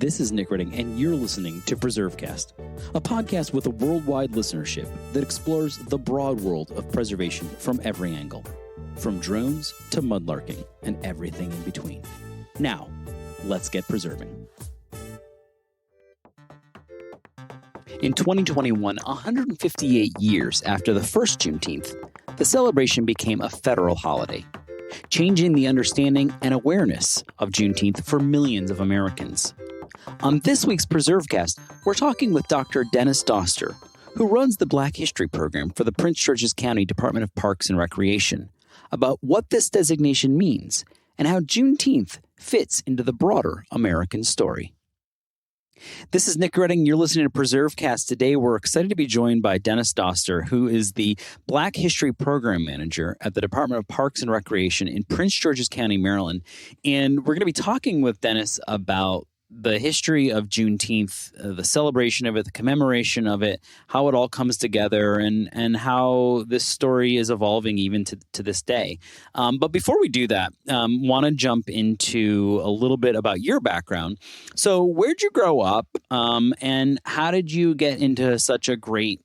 This is Nick Redding, and you're listening to PreserveCast, a podcast with a worldwide listenership that explores the broad world of preservation from every angle, from drones to mudlarking and everything in between. Now, let's get preserving. In 2021, 158 years after the first Juneteenth, the celebration became a federal holiday, changing the understanding and awareness of Juneteenth for millions of Americans. On this week's PreserveCast, we're talking with Dr. Dennis Doster, who runs the Black History Program for the Prince George's County Department of Parks and Recreation, about what this designation means and how Juneteenth fits into the broader American story. This is Nick Redding. You're listening to PreserveCast. Today, we're excited to be joined by Dennis Doster, who is the Black History Program Manager at the Department of Parks and Recreation in Prince George's County, Maryland. And we're going to be talking with Dennis about the history of Juneteenth, the celebration of it, the commemoration of it, how it all comes together, and how this story is evolving even to this day. But before we do that, want to jump into a little bit about your background. So where'd you grow up, and how did you get into such a great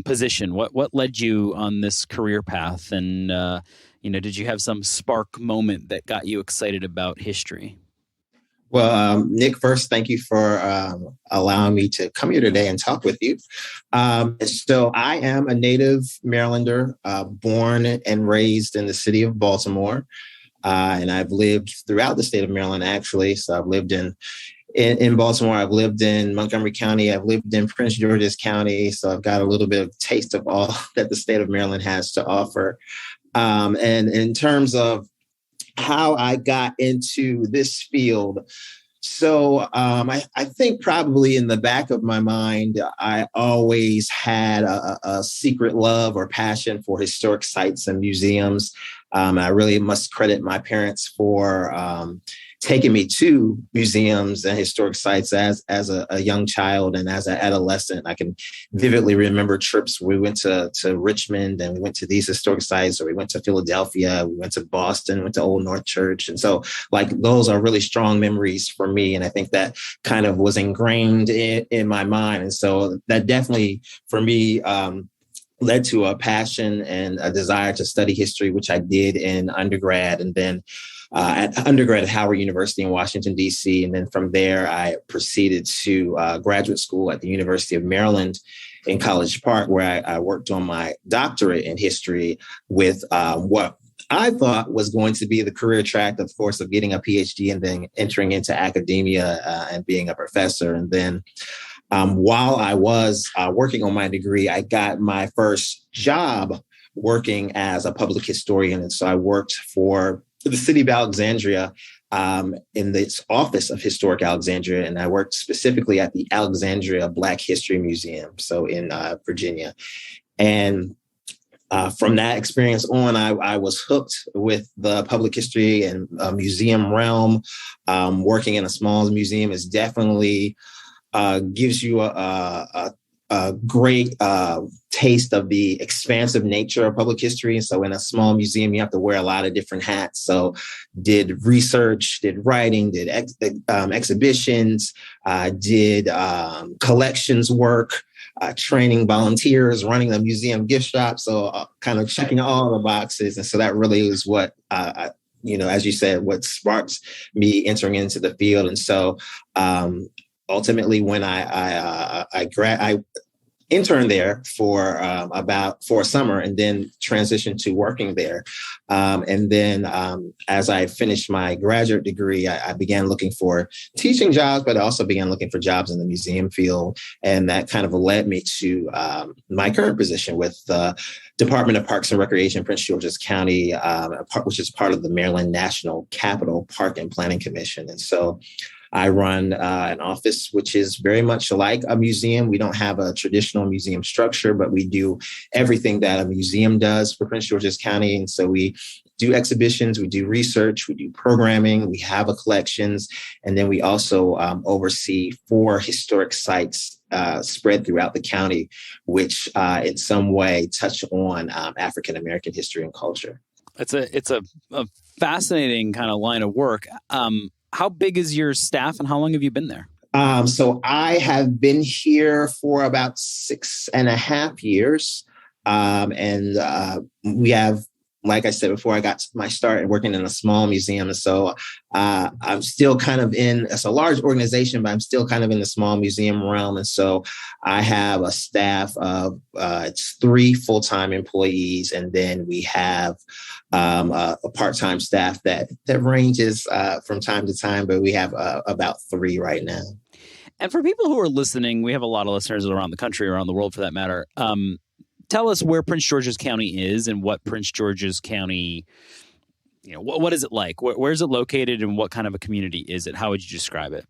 position? What led you on this career path? And, did you have some spark moment that got you excited about history? Well, Nick, first, thank you for allowing me to come here today and talk with you. So I am a native Marylander, born and raised in the city of Baltimore. And I've lived throughout the state of Maryland, actually. So I've lived in Baltimore. I've lived in Montgomery County. I've lived in Prince George's County. So I've got a little bit of taste of all that the state of Maryland has to offer. And in terms of how I got into this field. So I think probably in the back of my mind, I always had a secret love or passion for historic sites and museums. I really must credit my parents for taking me to museums and historic sites as a young child and as an adolescent. I can vividly remember trips where we went to Richmond and we went to these historic sites, or we went to Philadelphia, we went to Boston, went to Old North Church. And so those are really strong memories for me. And I think that kind of was ingrained in my mind. And so that definitely for me, led to a passion and a desire to study history, which I did in undergrad, and then at undergrad at Howard University in Washington, D.C. And then from there, I proceeded to graduate school at the University of Maryland in College Park, where I worked on my doctorate in history with what I thought was going to be the career track, of course, of getting a Ph.D. and then entering into academia and being a professor. And then while I was working on my degree, I got my first job working as a public historian. And so I worked for the city of Alexandria in this office of Historic Alexandria. And I worked specifically at the Alexandria Black History Museum, so in Virginia. And from that experience on, I was hooked with the public history and museum realm. Working in a small museum is definitely gives you a great taste of the expansive nature of public history. So in a small museum, you have to wear a lot of different hats. So did research, did writing, did exhibitions, did collections work, training volunteers, running the museum gift shop. So kind of checking all the boxes. And so that really is what, as you said, what sparks me entering into the field. And so ultimately, when I interned there for a summer, and then transitioned to working there. And then as I finished my graduate degree, I began looking for teaching jobs, but I also began looking for jobs in the museum field. And that kind of led me to my current position with the Department of Parks and Recreation, Prince George's County, which is part of the Maryland National Capital Park and Planning Commission. And so I run an office which is very much like a museum. We don't have a traditional museum structure, but we do everything that a museum does for Prince George's County. And so we do exhibitions, we do research, we do programming, we have collections, and then we also oversee 4 historic sites spread throughout the county, which in some way touch on African-American history and culture. It's a fascinating kind of line of work. How big is your staff and how long have you been there? So I have been here for about 6.5 years. We have, like I said before, I got my start working in a small museum. And so I'm still kind of it's a large organization, but I'm still kind of in the small museum realm. And so I have a staff of it's 3 full-time employees. And then we have a part-time staff that ranges from time to time, but we have about 3 right now. And for people who are listening, we have a lot of listeners around the country, around the world for that matter. Tell us where Prince George's County is and what Prince George's County, what is it like? Where is it located and what kind of a community is it? How would you describe it?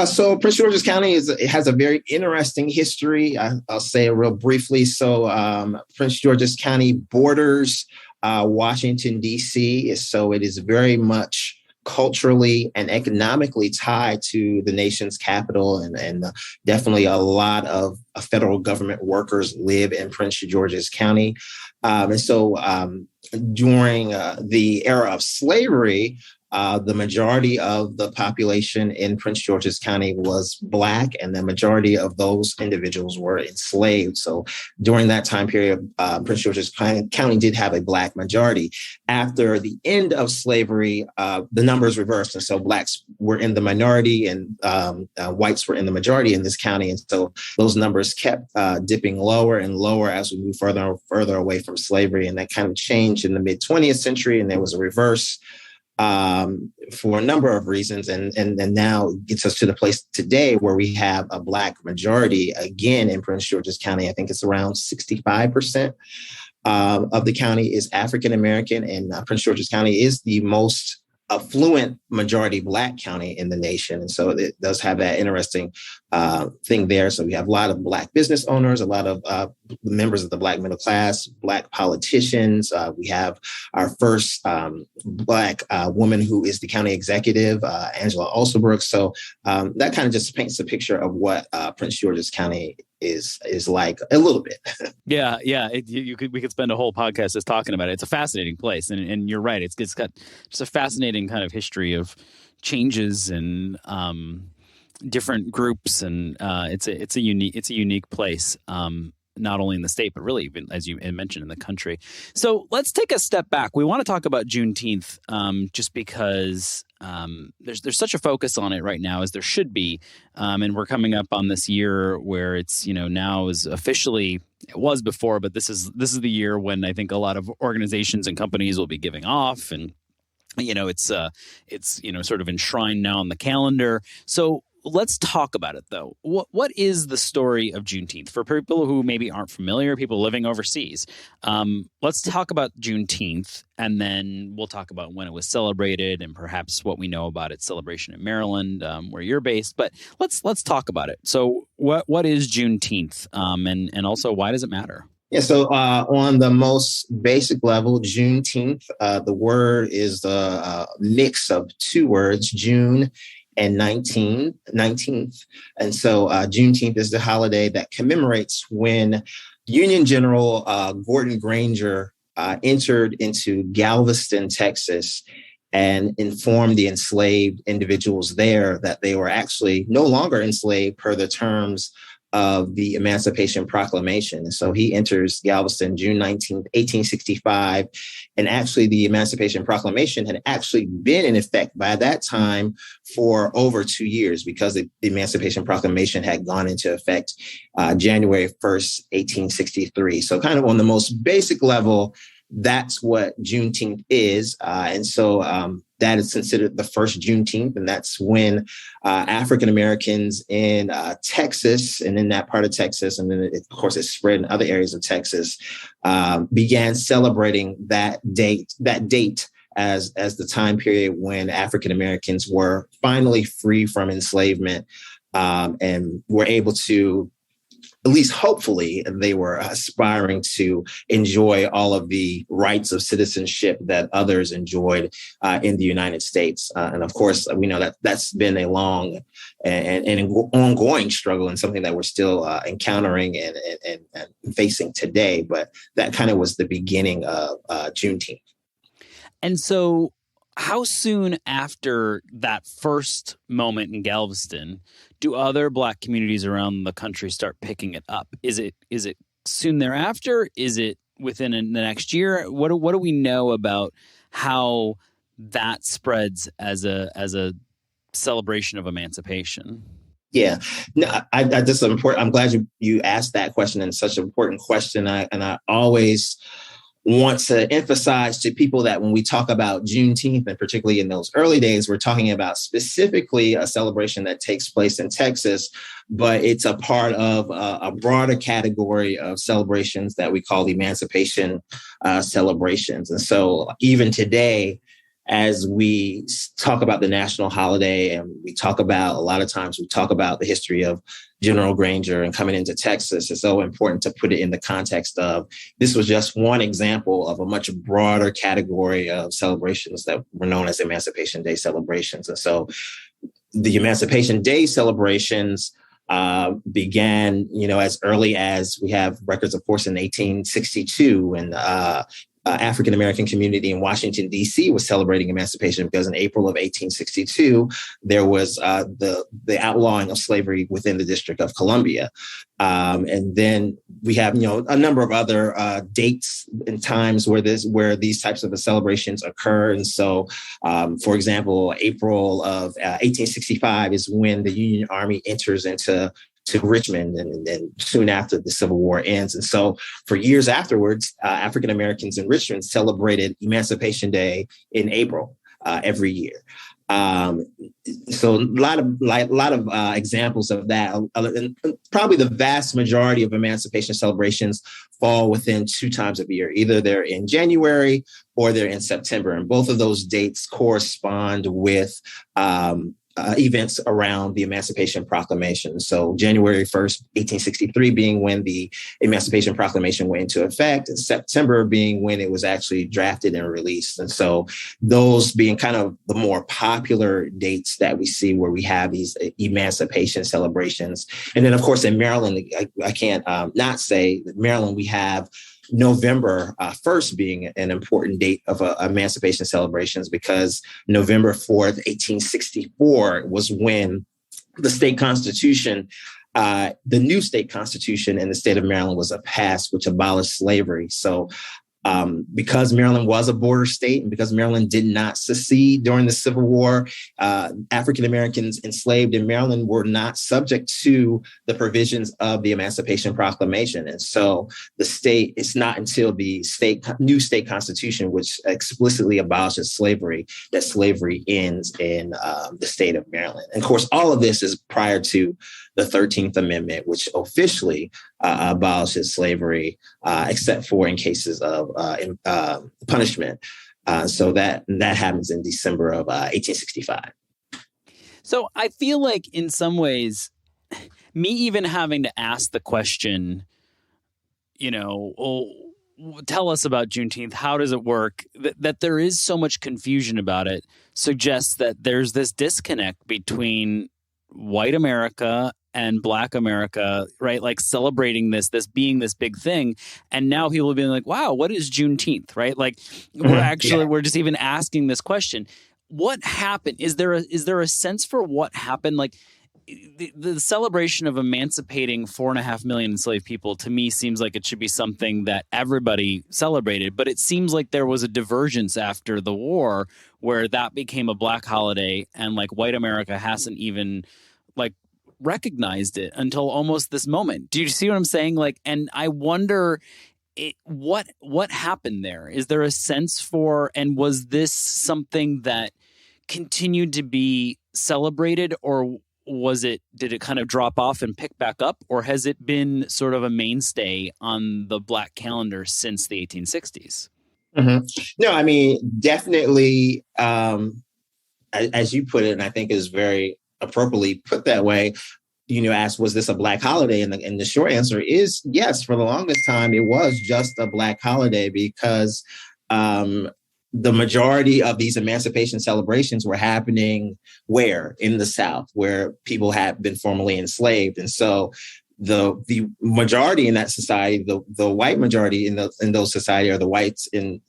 So Prince George's County it has a very interesting history. I'll say it real briefly. So Prince George's County borders Washington, D.C. So it is very much culturally and economically tied to the nation's capital, and definitely a lot of federal government workers live in Prince George's County. And so during the era of slavery, the majority of the population in Prince George's County was Black, and the majority of those individuals were enslaved. So during that time period, Prince George's County did have a Black majority. After the end of slavery, the numbers reversed. And so Blacks were in the minority and whites were in the majority in this county. And so those numbers kept dipping lower and lower as we moved further and further away from slavery. And that kind of changed in the mid 20th century. And there was a reverse for a number of reasons. And now gets us to the place today where we have a Black majority again in Prince George's County. I think it's around 65% of the county is African American, and Prince George's County is the most affluent majority Black county in the nation. And so it does have that interesting thing there. So we have a lot of Black business owners, a lot of members of the Black middle class, Black politicians. We have our first Black woman who is the county executive, Angela Alsobrooke. So that kind of just paints a picture of what Prince George's County is like a little bit. Yeah. We could spend a whole podcast just talking about it. It's a fascinating place, and you're right. It's got just a fascinating kind of history of changes and different groups, and it's a unique place. Not only in the state, but really, even as you mentioned, in the country. So let's take a step back. We want to talk about Juneteenth, just because there's such a focus on it right now, as there should be. And we're coming up on this year where it's, now is officially, it was before, but this is the year when I think a lot of organizations and companies will be giving off, and it's sort of enshrined now on the calendar. So let's talk about it, though. What is the story of Juneteenth for people who maybe aren't familiar, people living overseas? Let's talk about Juneteenth, and then we'll talk about when it was celebrated and perhaps what we know about its celebration in Maryland, where you're based. But let's talk about it. So what is Juneteenth, and also why does it matter? Yeah, so on the most basic level, Juneteenth, the word is the mix of 2 words, June and 19th. And so Juneteenth is the holiday that commemorates when Union General Gordon Granger entered into Galveston, Texas, and informed the enslaved individuals there that they were actually no longer enslaved per the terms of the Emancipation Proclamation. And so he enters Galveston June 19th, 1865. And actually, the Emancipation Proclamation had actually been in effect by that time for over 2 years, because the Emancipation Proclamation had gone into effect January 1st, 1863. So kind of on the most basic level, that's what Juneteenth is. And so that is considered the first Juneteenth. And that's when African Americans in Texas, and in that part of Texas, and then of course it spread in other areas of Texas, began celebrating that date as the time period when African Americans were finally free from enslavement, and were able to, at least hopefully, they were aspiring to enjoy all of the rights of citizenship that others enjoyed in the United States. And of course, we know that that's been a long and ongoing struggle, and something that we're still encountering and facing today. But that kind of was the beginning of Juneteenth. And so how soon after that first moment in Galveston do other Black communities around the country start picking it up? Is it soon thereafter? Is it within the next year? What do we know about how that spreads as a celebration of emancipation? Yeah, no, I just important. I'm glad you asked that question, and such an important question. I always want to emphasize to people that when we talk about Juneteenth, and particularly in those early days, we're talking about specifically a celebration that takes place in Texas, but it's a part of a broader category of celebrations that we call emancipation celebrations. And so even today, as we talk about the national holiday, and we talk about, a lot of times we talk about the history of General Granger and coming into Texas, it's so important to put it in the context of, this was just one example of a much broader category of celebrations that were known as Emancipation Day celebrations. And so the Emancipation Day celebrations began, as early as, we have records, of course, in 1862, and African-American community in Washington, D.C. was celebrating emancipation because in April of 1862, there was the outlawing of slavery within the District of Columbia. And then we have, a number of other dates and times where these types of celebrations occur. And so, for example, April of 1865 is when the Union Army enters into Richmond, and then soon after the Civil War ends. And so for years afterwards, African Americans in Richmond celebrated Emancipation Day in April every year. So a lot of examples of that. And probably the vast majority of emancipation celebrations fall within two times of the year. Either they're in January or they're in September. And both of those dates correspond with events around the Emancipation Proclamation. So January 1st, 1863 being when the Emancipation Proclamation went into effect, and September being when it was actually drafted and released. And so those being kind of the more popular dates that we see where we have these emancipation celebrations. And then, of course, in Maryland, I can't not say that Maryland, we have November 1st being an important date of emancipation celebrations, because November 4th, 1864 was when the state constitution, the new state constitution in the state of Maryland was passed, which abolished slavery. So because Maryland was a border state and because Maryland did not secede during the Civil War, African Americans enslaved in Maryland were not subject to the provisions of the Emancipation Proclamation. And so it's not until the new state constitution, which explicitly abolishes slavery, that slavery ends in the state of Maryland. And of course, all of this is prior to the 13th Amendment, which officially abolishes slavery, except for in cases of punishment. So that happens in December of 1865. So I feel like in some ways, me even having to ask the question, tell us about Juneteenth, how does it work, that there is so much confusion about it, suggests that there's this disconnect between white America and Black America, right? Like celebrating this being this big thing. And now people are being like, wow, what is Juneteenth, right? Like we're just even asking this question. What happened? Is there a sense for what happened? Like the celebration of emancipating 4.5 million enslaved people, to me, seems like it should be something that everybody celebrated. But it seems like there was a divergence after the war where that became a Black holiday, and like white America hasn't even like recognized it until almost this moment. Do you see what I'm saying? Like, and I wonder what happened there. Is there a sense for, and was this something that continued to be celebrated, or did it kind of drop off and pick back up, or has it been sort of a mainstay on the Black calendar since the 1860s? Mm-hmm. No, I mean, definitely, as you put it, and I think is very appropriately put that way, asked, was this a Black holiday? And the short answer is yes. For the longest time, it was just a Black holiday because the majority of these emancipation celebrations were happening where? In the South, where people had been formerly enslaved. And so the majority in that society, the white majority in those society, or the whites in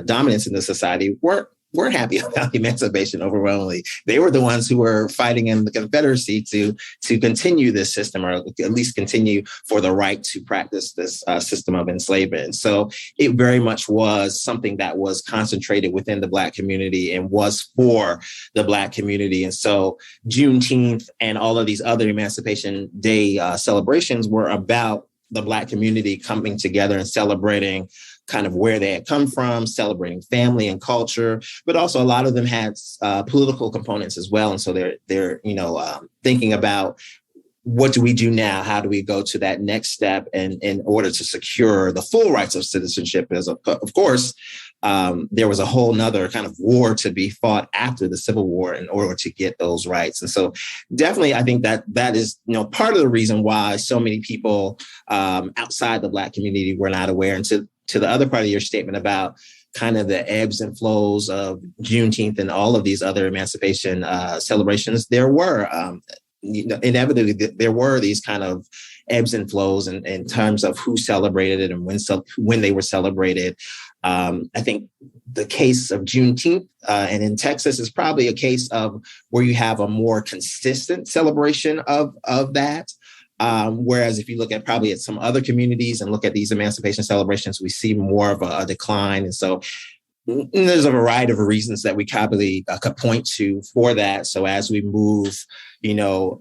dominance in the society, were weren't happy about emancipation overwhelmingly. They were the ones who were fighting in the Confederacy to continue this system, or at least continue for the right to practice this system of enslavement. And so it very much was something that was concentrated within the Black community and was for the Black community. And so Juneteenth and all of these other Emancipation Day celebrations were about the Black community coming together and celebrating kind of where they had come from, celebrating family and culture, but also a lot of them had political components as well. And so they're thinking about, what do we do now? How do we go to that next step in order to secure the full rights of citizenship? As of course, there was a whole nother kind of war to be fought after the Civil War in order to get those rights. And so definitely, I think that is, part of the reason why so many people outside the Black community were not aware. And to the other part of your statement about kind of the ebbs and flows of Juneteenth and all of these other emancipation celebrations, there were inevitably there were these kind of ebbs and flows in terms of who celebrated it and when they were celebrated. I think the case of Juneteenth and in Texas is probably a case of where you have a more consistent celebration of that. Whereas if you look at probably at some other communities and look at these emancipation celebrations, we see more of a decline. And so there's a variety of reasons that we probably could point to for that. So as we move,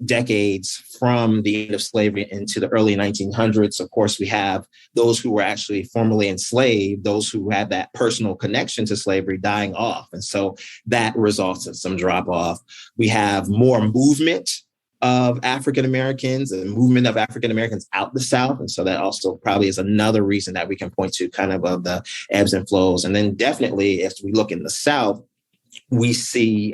decades from the end of slavery into the early 1900s, of course, we have those who were actually formerly enslaved, those who had that personal connection to slavery dying off. And so that results in some drop off. We have more movement of African Americans and movement of African Americans out the South. And so that also probably is another reason that we can point to kind of the ebbs and flows. And then definitely as we look in the South, we see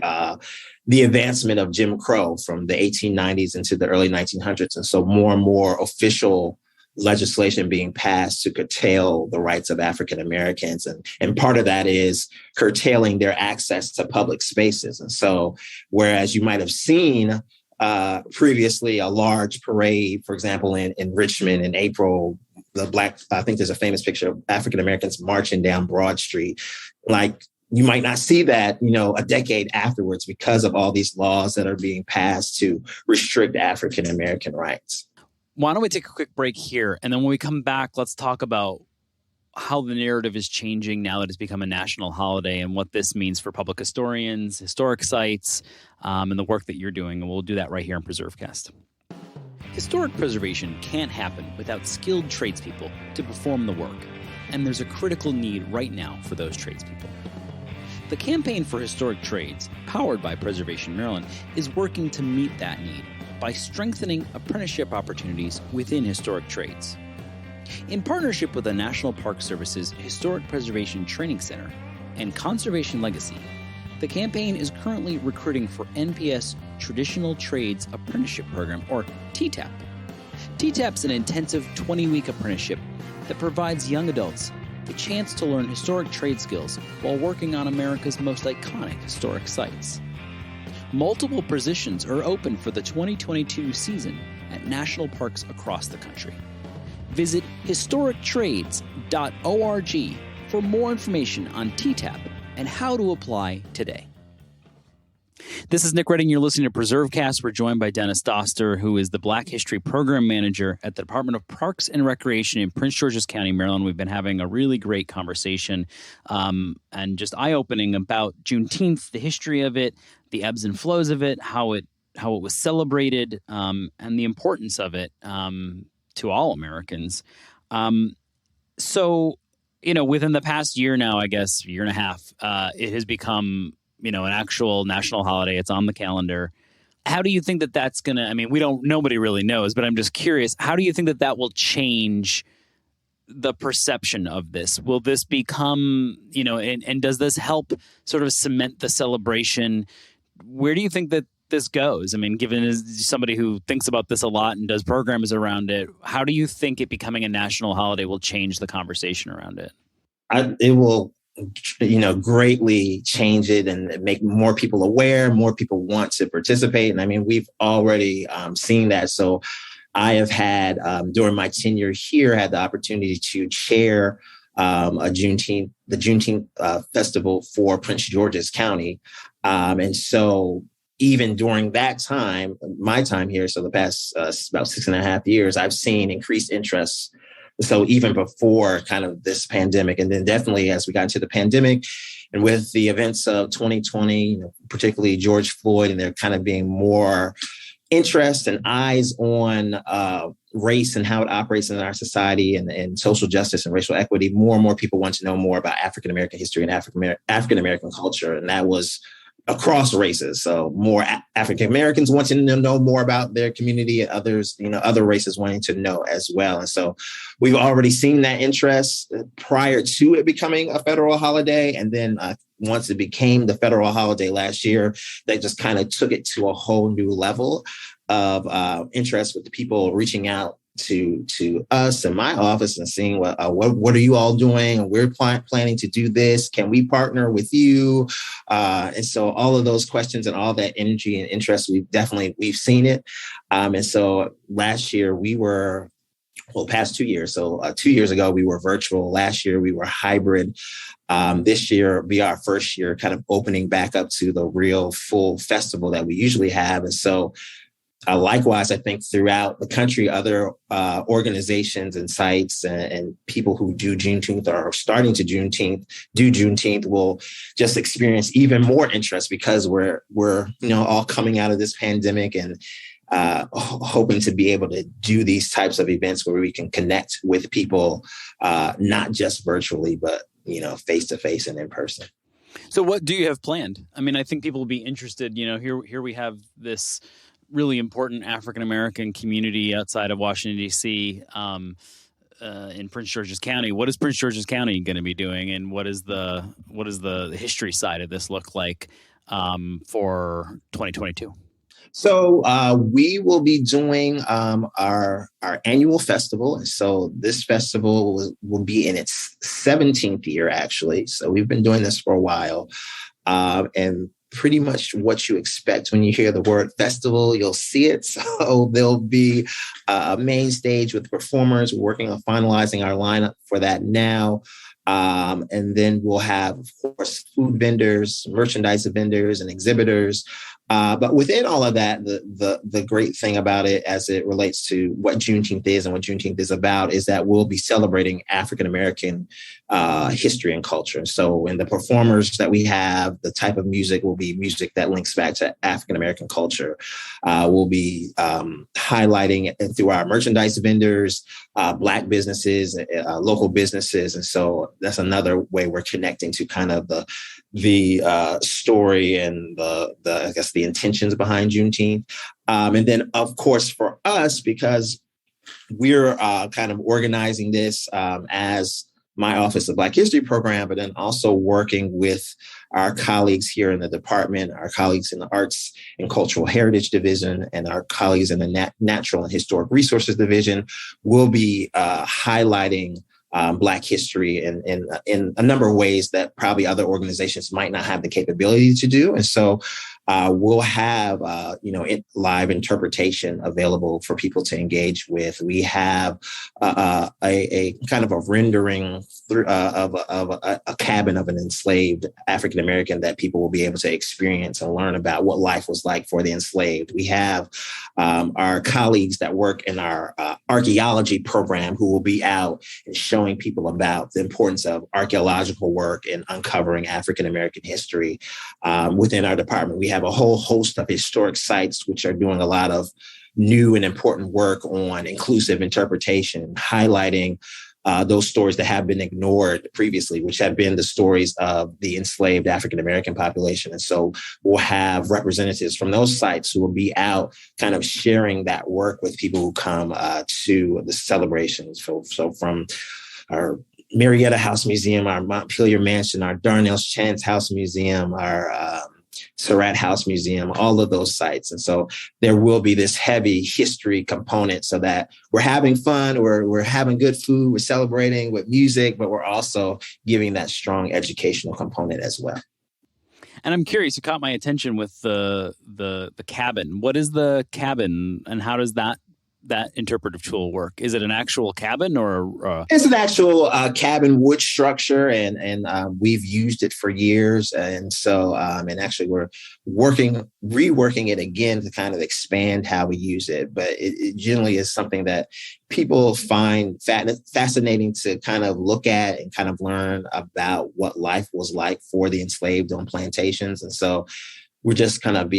the advancement of Jim Crow from the 1890s into the early 1900s. And so more and more official legislation being passed to curtail the rights of African Americans. And part of that is curtailing their access to public spaces. And so whereas you might have seen previously a large parade, for example, in Richmond in April, I think there's a famous picture of African Americans marching down Broad Street. Like you might not see that, a decade afterwards because of all these laws that are being passed to restrict African American rights. Why don't we take a quick break here? And then when we come back, let's talk about how the narrative is changing now that it's become a national holiday and what this means for public historians, historic sites, and the work that you're doing. And we'll do that right here on PreserveCast. Historic preservation can't happen without skilled tradespeople to perform the work. And there's a critical need right now for those tradespeople. The Campaign for Historic Trades, powered by Preservation Maryland, is working to meet that need by strengthening apprenticeship opportunities within historic trades. In partnership with the National Park Service's Historic Preservation Training Center and Conservation Legacy, the campaign is currently recruiting for NPS Traditional Trades Apprenticeship Program, or TTAP. TTAP's an intensive 20-week apprenticeship that provides young adults the chance to learn historic trade skills while working on America's most iconic historic sites. Multiple positions are open for the 2022 season at national parks across the country. Visit historictrades.org for more information on TTAP and how to apply today. This is Nick Redding. You're listening to PreserveCast. We're joined by Dennis Doster, who is the Black History Program Manager at the Department of Parks and Recreation in Prince George's County, Maryland. We've been having a really great conversation and just eye-opening about Juneteenth, the history of it, the ebbs and flows of it, how it was celebrated, and the importance of it to all Americans. So, within the past year now, I guess, year and a half, it has become an actual national holiday. It's on the calendar. How do you think that that's going to, nobody really knows, but I'm just curious, how do you think that will change the perception of this? Will this become, and does this help sort of cement the celebration? Where do you think that this goes? Given as somebody who thinks about this a lot and does programs around it, how do you think it becoming a national holiday will change the conversation around it? It will greatly change it and make more people aware, more people want to participate. And we've already seen that. So I have had, during my tenure here, had the opportunity to chair the Juneteenth festival for Prince George's County. And so even during that time, my time here, so the past about 6.5 years, I've seen increased interest. So even before kind of this pandemic, and then definitely as we got into the pandemic and with the events of 2020, particularly George Floyd, and there kind of being more interest and eyes on race and how it operates in our society and social justice and racial equity, more and more people want to know more about African-American history and African-American culture. And that was across races. So more African-Americans wanting to know more about their community, and others, other races wanting to know as well. And so we've already seen that interest prior to it becoming a federal holiday. And then once it became the federal holiday last year, they just kind of took it to a whole new level of interest, with the people reaching out to us in my office and seeing what are you all doing? We're planning to do this. Can we partner with you? And so all of those questions and all that energy and interest, we've seen it. And so last year past 2 years. So 2 years ago, we were virtual. Last year, we were hybrid. This year will be our first year kind of opening back up to the real full festival that we usually have. And so likewise, I think throughout the country, other organizations and sites and people who do Juneteenth or are starting to do Juneteenth will just experience even more interest, because we're all coming out of this pandemic and hoping to be able to do these types of events where we can connect with people, not just virtually, but face to face and in person. So what do you have planned? I mean, I think people will be interested. Here we have this really important African-American community outside of Washington, D.C., in Prince George's County. What is Prince George's County going to be doing, and what is the history side of this look like for 2022? So we will be doing our annual festival. So this festival will be in its 17th year, actually. So we've been doing this for a while. And pretty much what you expect when you hear the word festival, you'll see it. So there'll be a main stage with performers. We're working on finalizing our lineup for that now. And then we'll have, of course, food vendors, merchandise vendors, and exhibitors. But within all of that, the great thing about it as it relates to what Juneteenth is and what Juneteenth is about is that we'll be celebrating African-American history and culture. So in the performers that we have, the type of music will be music that links back to African-American culture. We'll be highlighting it through our merchandise vendors, Black businesses, local businesses. And so that's another way we're connecting to kind of the story and I guess the intentions behind Juneteenth. And then, of course, for us, because we're kind of organizing this as my Office of Black History Program, but then also working with our colleagues here in the department, our colleagues in the Arts and Cultural Heritage Division, and our colleagues in the Natural and Historic Resources Division, will be highlighting Black history in a number of ways that probably other organizations might not have the capability to do. And so we'll have, live interpretation available for people to engage with. We have a kind of a rendering of a cabin of an enslaved African-American that people will be able to experience and learn about what life was like for the enslaved. We have our colleagues that work in our archaeology program who will be out and showing people about the importance of archaeological work and uncovering African-American history within our department. We have a whole host of historic sites which are doing a lot of new and important work on inclusive interpretation, highlighting those stories that have been ignored previously, which have been the stories of the enslaved African-American population. And so we'll have representatives from those sites who will be out kind of sharing that work with people who come to the celebrations. So from our Marietta House Museum, our Montpelier Mansion, our Darnell Chance House Museum, our Surratt House Museum, all of those sites. And so there will be this heavy history component so that we're having fun, we're having good food, we're celebrating with music, but we're also giving that strong educational component as well. And I'm curious, you caught my attention with the cabin. What is the cabin and how does that that interpretive tool work? Is it an actual cabin or? It's an actual cabin wood structure, and we've used it for years. And so, and actually we're reworking it again to kind of expand how we use it. But it generally is something that people find fascinating to kind of look at and kind of learn about what life was like for the enslaved on plantations. And so we're just kind of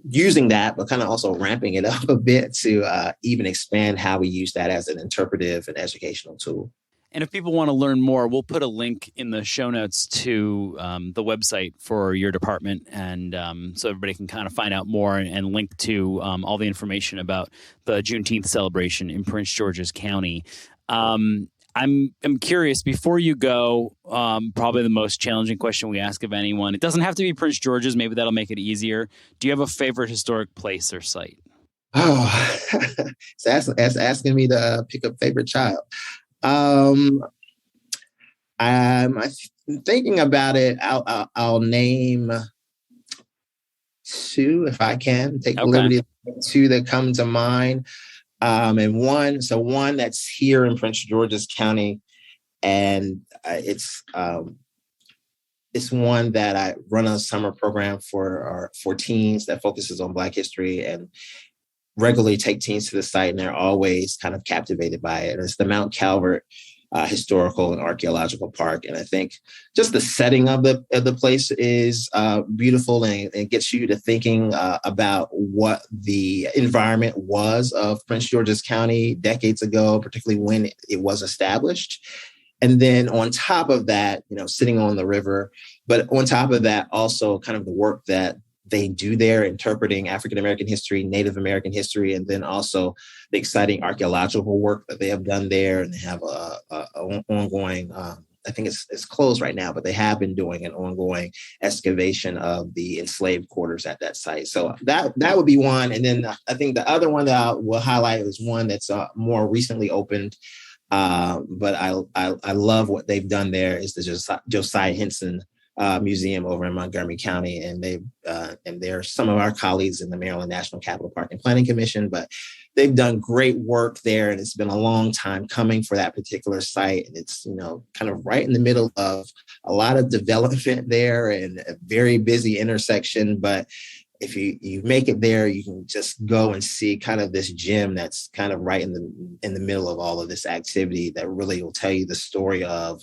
using that, but kind of also ramping it up a bit to even expand how we use that as an interpretive and educational tool. And if people want to learn more, we'll put a link in the show notes to the website for your department. And so everybody can kind of find out more and link to all the information about the Juneteenth celebration in Prince George's County. I'm curious, before you go, probably the most challenging question we ask of anyone. It doesn't have to be Prince George's. Maybe that'll make it easier. Do you have a favorite historic place or site? Oh, it's asking me to pick a favorite child. I'm thinking about it. I'll name two if I can. Take the liberty of two that come to mind. And one that's here in Prince George's County, and it's one that I run a summer program for teens that focuses on Black history, and regularly take teens to the site, and they're always kind of captivated by it. And it's the Mount Calvert Historical and Archaeological Park. And I think just the setting of the place is beautiful, and it gets you to thinking about what the environment was of Prince George's County decades ago, particularly when it was established. And then on top of that, sitting on the river, but on top of that, also kind of the work that they do there, interpreting African-American history, Native American history, and then also the exciting archaeological work that they have done there. And they have an ongoing, I think it's closed right now, but they have been doing an ongoing excavation of the enslaved quarters at that site. So that would be one. And then I think the other one that I will highlight is one that's more recently opened. But I love what they've done there is the Josiah Henson Museum over in Montgomery County, and they're some of our colleagues in the Maryland National Capital Park and Planning Commission, but they've done great work there, and it's been a long time coming for that particular site. And it's kind of right in the middle of a lot of development there and a very busy intersection. But if you make it there, you can just go and see kind of this gem that's kind of right in the middle of all of this activity that really will tell you the story of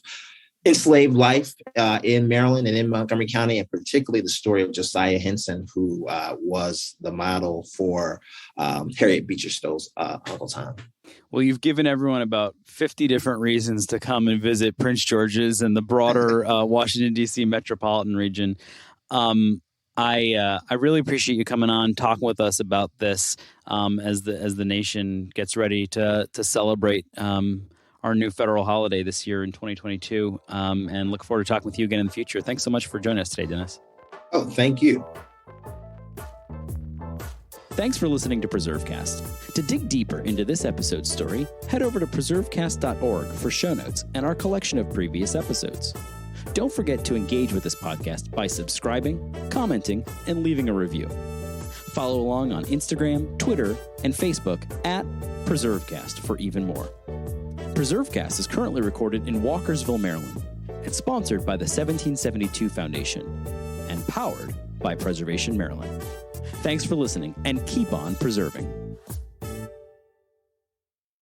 enslaved life in Maryland and in Montgomery County, and particularly the story of Josiah Henson, who was the model for Harriet Beecher Stowe's Uncle Tom. Well, you've given everyone about 50 different reasons to come and visit Prince George's and the broader Washington, D.C. metropolitan region. I really appreciate you coming on, talking with us about this as the nation gets ready to celebrate our new federal holiday this year in 2022, and look forward to talking with you again in the future. Thanks so much for joining us today, Dennis. Oh, thank you. Thanks for listening to PreserveCast. To dig deeper into this episode's story, head over to preservecast.org for show notes and our collection of previous episodes. Don't forget to engage with this podcast by subscribing, commenting, and leaving a review. Follow along on Instagram, Twitter, and Facebook at PreserveCast for even more. PreserveCast is currently recorded in Walkersville, Maryland, and sponsored by the 1772 Foundation, and powered by Preservation Maryland. Thanks for listening, and keep on preserving.